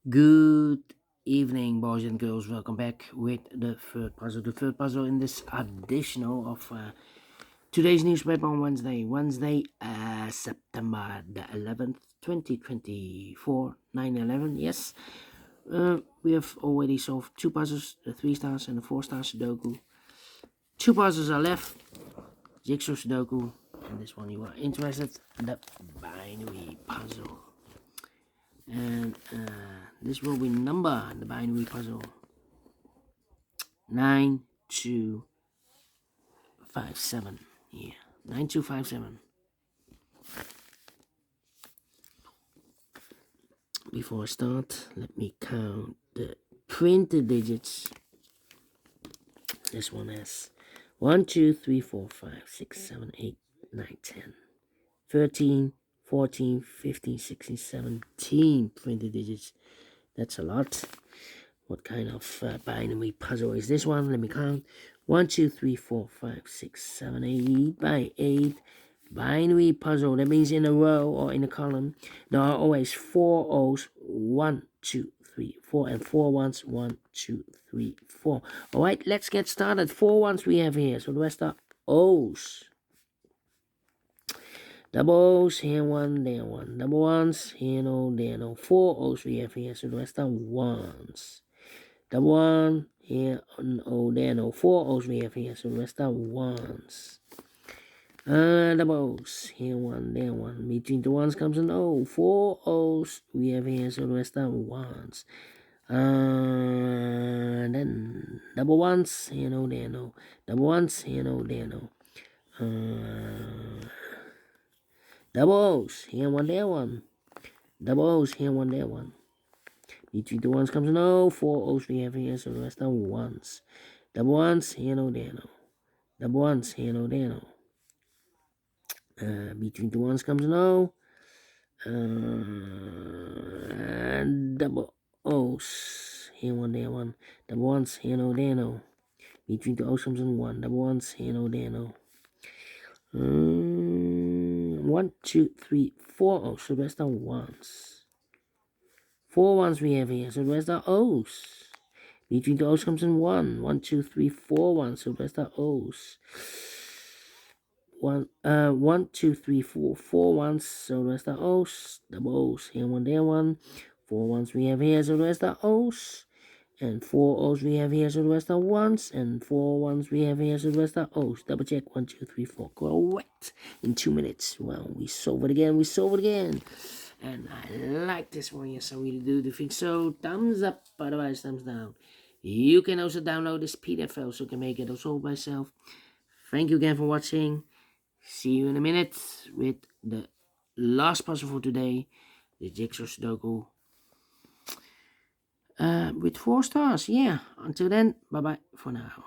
Good evening, boys and girls. Welcome back with the third puzzle. The third puzzle in this additional of today's newspaper on Wednesday, September the 11th, 2024, 9/11. Yes, we have already solved two puzzles, the 3 stars and the 4 star Sudoku. Two puzzles are left, Jigsaw Sudoku, and this one you are interested, the binary puzzle. And this will be number the binary puzzle 9257. Yeah, 9257. Before I start, let me count the printed digits. This one has 1, 2, 3, 4, 5, 6, 7, 8, 9, 10, 13, 14, 15, 16, 17 printed digits. That's a lot. What kind of binary puzzle is this one? Let me count. 1, 2, 3, 4, 5, 6, 7, 8 by 8. Binary puzzle. That means in a row or in a column, there are always 4 O's. 1, 2, 3, 4, and 4 ones. 1, 2, 3, 4. All right, let's get started. 4 ones we have here. So the rest are O's. Double O's, here one, there one. Double ones, here no, there no. 4 O's we have here, so the rest are ones. Double one, here no, there no. 4 O's we have here, so the rest are ones. Double O's, here one, there one. Between the ones comes an O. 4 O's we have here, so the rest are ones. Then double ones, here no, there no. Double ones, here no, there no. Double O's, here one, there one. Double O's, here one, there one. Between the ones comes an O. 4 O's we have here, so the rest are ones. Double ones, here no, there no. Double ones, here no, there no. Between the ones comes an O. Double O's, here one, there one. Double ones, here no, there no. Between the O's comes an 1. Double ones, here no, there no. 1, 2, 3, 4 O's, so the rest are ones. 4 ones we have here, so the rest are O's. Between the O's comes in 1. 1, 2, 3, 4 ones, so the rest are O's. 1, 2, 3, 4, 4 ones, so the rest are O's. Double O's, here one, there one. 4 ones we have here, so the rest are O's. And 4 O's we have here, so the rest are ones. And 4 ones we have here, so the rest are O's. Double check. 1, 2, 3, 4. Correct. In 2 minutes. Well, we solve it again. And I like this one. Yes, I really do. Do you think so? Thumbs up. Otherwise, thumbs down. You can also download this PDF file so you can make it also by yourself. Thank you again for watching. See you in a minute with the last puzzle for today. The Jigsaw Sudoku. With 4 stars. Yeah. Until then, bye-bye for now.